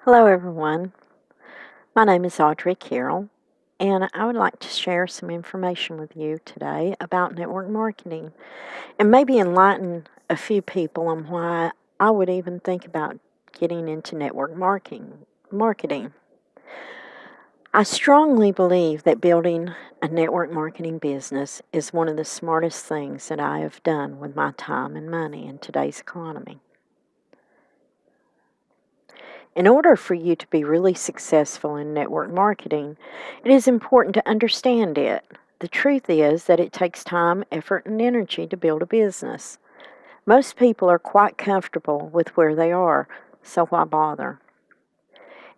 Hello, everyone. My name is Audrey Carroll, and I would like to share some information with you today about network marketing and maybe enlighten a few people on why I would even think about getting into network marketing. I strongly believe that building a network marketing business is one of the smartest things that I have done with my time and money in today's economy. In order for you to be really successful in network marketing, it is important to understand it. The truth is that it takes time, effort, and energy to build a business. Most people are quite comfortable with where they are, so why bother?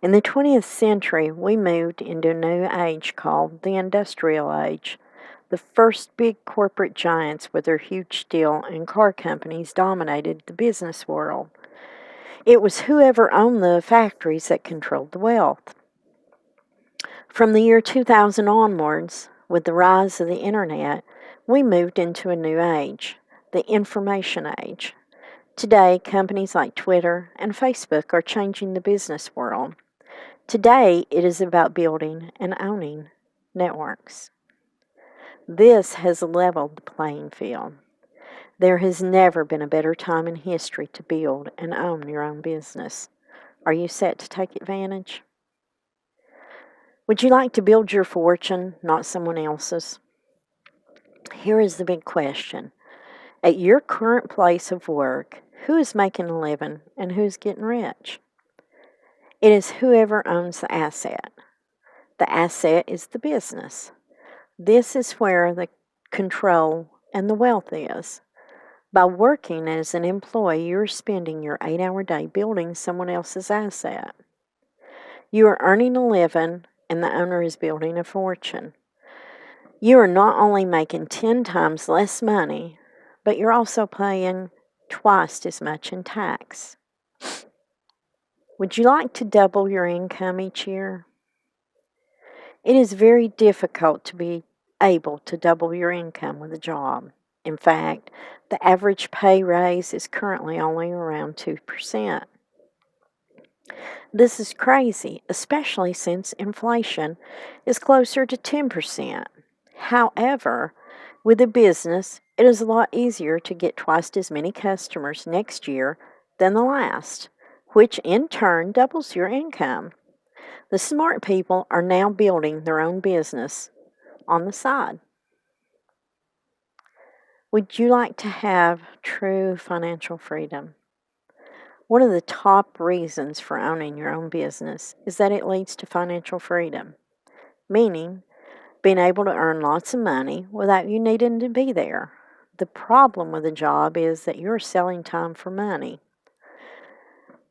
In the 20th century, we moved into a new age called the Industrial Age. The first big corporate giants with their huge steel and car companies dominated the business world. It was whoever owned the factories that controlled the wealth. From the year 2000 onwards, with the rise of the internet, we moved into a new age, the information age. Today, companies like Twitter and Facebook are changing the business world. Today, it is about building and owning networks. This has leveled the playing field. There has never been a better time in history to build and own your own business. Are you set to take advantage? Would you like to build your fortune, not someone else's? Here is the big question. At your current place of work, who is making a living and who's getting rich? It is whoever owns the asset. The asset is the business. This is where the control and the wealth is. By working as an employee, you're spending your 8-hour day building someone else's asset. You are earning a living, and the owner is building a fortune. You are not only making 10 times less money, but you're also paying twice as much in tax. Would you like to double your income each year? It is very difficult to be able to double your income with a job. In fact, the average pay raise is currently only around 2%. This is crazy, especially since inflation is closer to 10%. However, with a business, it is a lot easier to get twice as many customers next year than the last, which in turn doubles your income. The smart people are now building their own business on the side. Would you like to have true financial freedom? One of the top reasons for owning your own business is that it leads to financial freedom, meaning being able to earn lots of money without you needing to be there. The problem with a job is that you're selling time for money.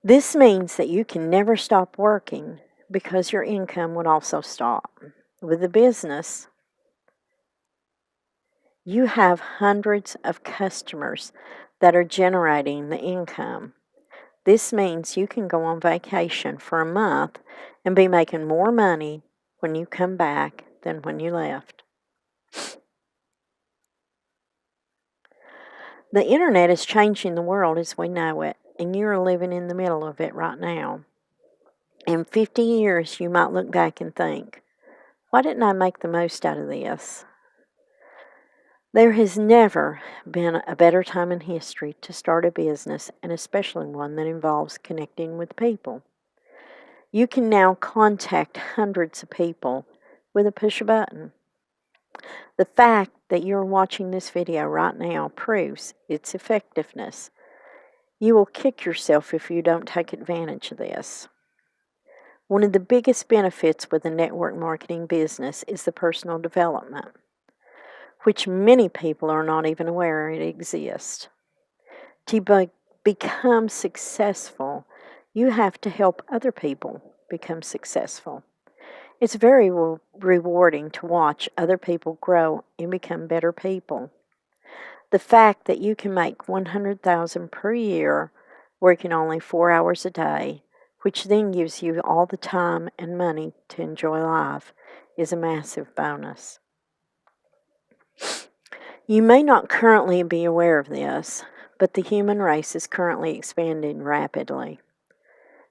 This means that you can never stop working because your income would also stop. With a business, you have hundreds of customers that are generating the income. This means you can go on vacation for a month and be making more money when you come back than when you left. The internet is changing the world as we know it, and you're living in the middle of it right now. In 50 years, you might look back and think, why didn't I make the most out of this? There has never been a better time in history to start a business, and especially one that involves connecting with people. You can now contact hundreds of people with a push a button. The fact that you're watching this video right now proves its effectiveness. You will kick yourself if you don't take advantage of this. One of the biggest benefits with a network marketing business is the personal development, which many people are not even aware it exists. To become successful, you have to help other people become successful. It's very rewarding to watch other people grow and become better people. The fact that you can make $100,000 per year working only 4 hours a day, which then gives you all the time and money to enjoy life, is a massive bonus. You may not currently be aware of this, but the human race is currently expanding rapidly.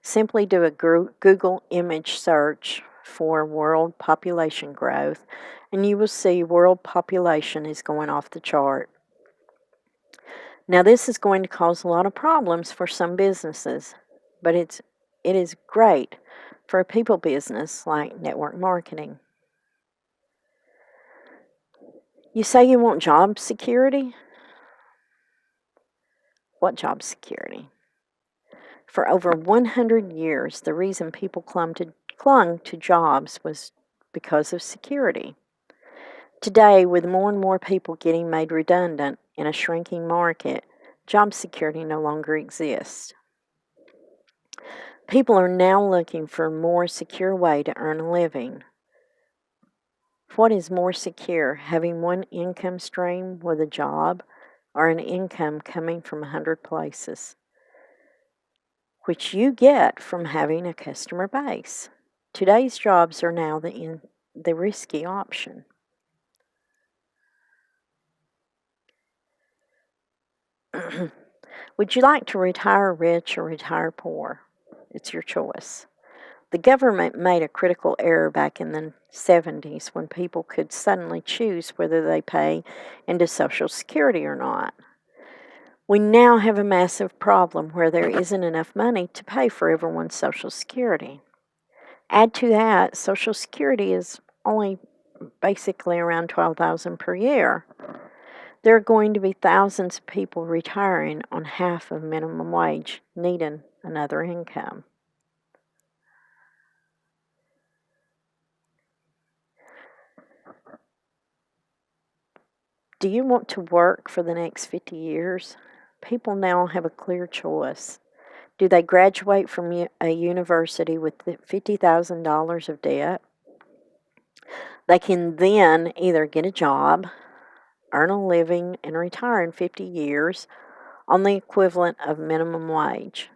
Simply do a Google image search for world population growth, and you will see world population is going off the chart. Now, this is going to cause a lot of problems for some businesses, but it is great for a people business like network marketing. You say you want job security? What job security? For over 100 years, the reason people clung to jobs was because of security. Today, with more and more people getting made redundant in a shrinking market, job security no longer exists. People are now looking for a more secure way to earn a living. What is more secure, having one income stream with a job or an income coming from 100 places, which you get from having a customer base? Today's jobs are now the risky option. Would you like to retire rich or retire poor? It's your choice. The government made a critical error back in the 70s when people could suddenly choose whether they pay into Social Security or not. We now have a massive problem where there isn't enough money to pay for everyone's Social Security. Add to that, Social Security is only basically around $12,000 per year. There are going to be thousands of people retiring on half of minimum wage, needing another income. Do you want to work for the next 50 years? People now have a clear choice. Do they graduate from a university with $50,000 of debt? They can then either get a job, earn a living, and retire in 50 years on the equivalent of minimum wage.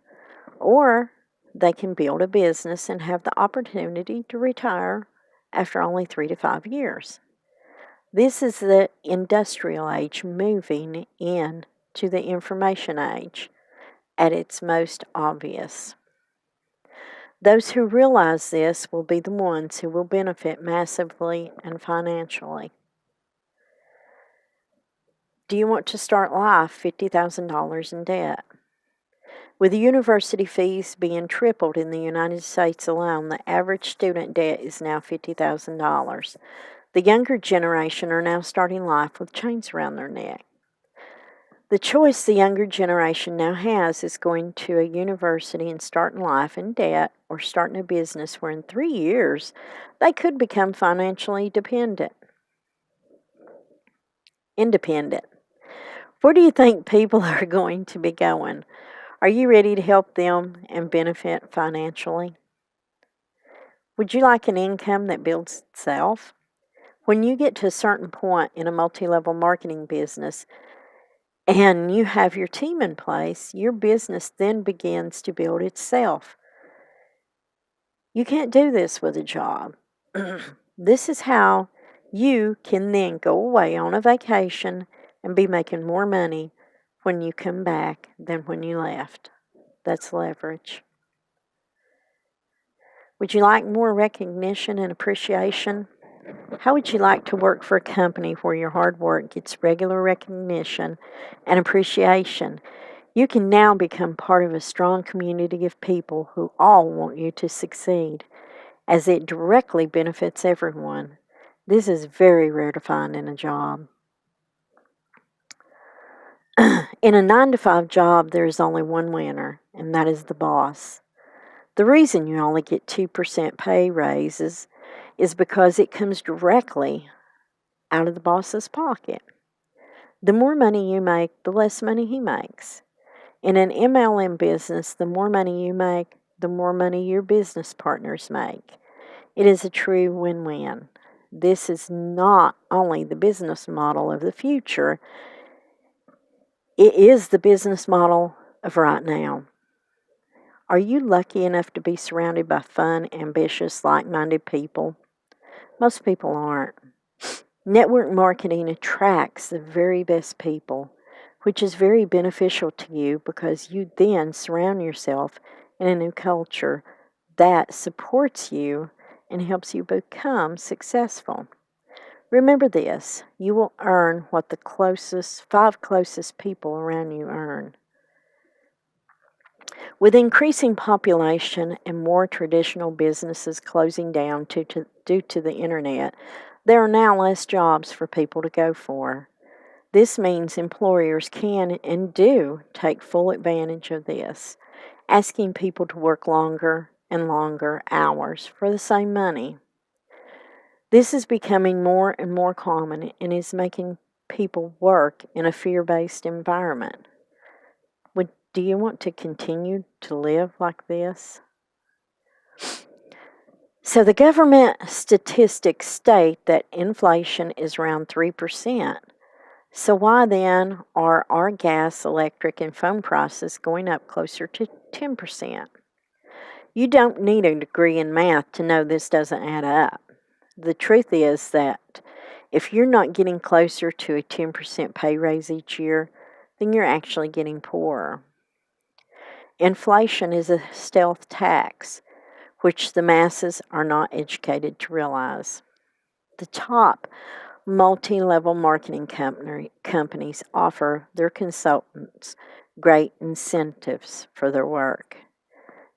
Or they can build a business and have the opportunity to retire after only 3 to 5 years. This is the industrial age moving into the information age at its most obvious. Those who realize this will be the ones who will benefit massively and financially. Do you want to start life $50,000 in debt? With the university fees being tripled in the United States alone, the average student debt is now $50,000. The younger generation are now starting life with chains around their neck. The choice the younger generation now has is going to a university and starting life in debt or starting a business where in 3 years they could become financially independent. Where do you think people are going to be going? Are you ready to help them and benefit financially? Would you like an income that builds itself? When you get to a certain point in a multi-level marketing business and you have your team in place, your business then begins to build itself. You can't do this with a job. This is how you can then go away on a vacation and be making more money when you come back than when you left. That's leverage. Would you like more recognition and appreciation? How would you like to work for a company where your hard work gets regular recognition and appreciation? You can now become part of a strong community of people who all want you to succeed, as it directly benefits everyone. This is very rare to find in a job. In a 9-to-5 job, there is only one winner, and that is the boss. The reason you only get 2% pay raises is because it comes directly out of the boss's pocket. The more money you make, the less money he makes. In an MLM business, the more money you make, the more money your business partners make. It is a true win-win. This is not only the business model of the future, it is the business model of right now. Are you lucky enough to be surrounded by fun, ambitious, like-minded people? Most people aren't. Network marketing attracts the very best people, which is very beneficial to you because you then surround yourself in a new culture that supports you and helps you become successful. Remember this, you will earn what the five closest people around you earn. With increasing population and more traditional businesses closing down due to the internet, there are now less jobs for people to go for. This means employers can and do take full advantage of this, asking people to work longer and longer hours for the same money. This is becoming more and more common and is making people work in a fear-based environment. Do you want to continue to live like this? So the government statistics state that inflation is around 3%. So why then are our gas, electric, and phone prices going up closer to 10%? You don't need a degree in math to know this doesn't add up. The truth is that if you're not getting closer to a 10% pay raise each year, then you're actually getting poorer. Inflation is a stealth tax, which the masses are not educated to realize. The top multi-level marketing companies offer their consultants great incentives for their work.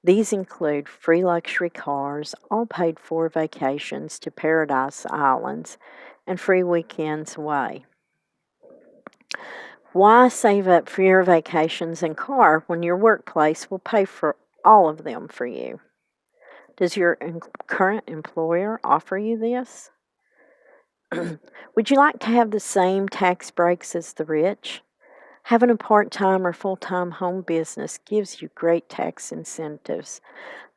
These include free luxury cars, all paid for vacations to paradise islands, and free weekends away. Why save up for your vacations and car when your workplace will pay for all of them for you? Does your current employer offer you this? Would you like to have the same tax breaks as the rich? Having a part-time or full-time home business gives you great tax incentives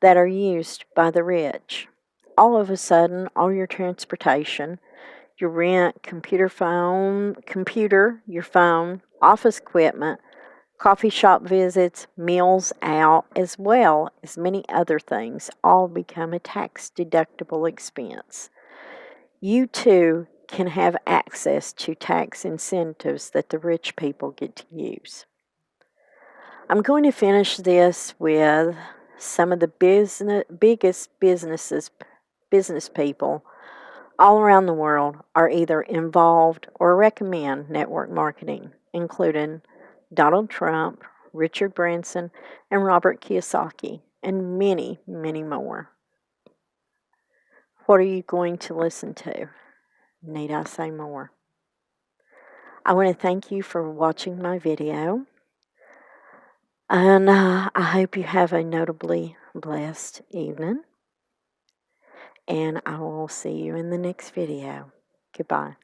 that are used by the rich. All of a sudden, all your transportation, your rent, your phone, office equipment, coffee shop visits, meals out, as well as many other things, all become a tax-deductible expense. You too can have access to tax incentives that the rich people get to use. I'm going to finish this with some of the biggest business people all around the world are either involved or recommend network marketing, including Donald Trump, Richard Branson, and Robert Kiyosaki, and many, many more. What are you going to listen to? Need I say more? I want to thank you for watching my video, and I hope you have a notably blessed evening, and I will see you in the next video. Goodbye.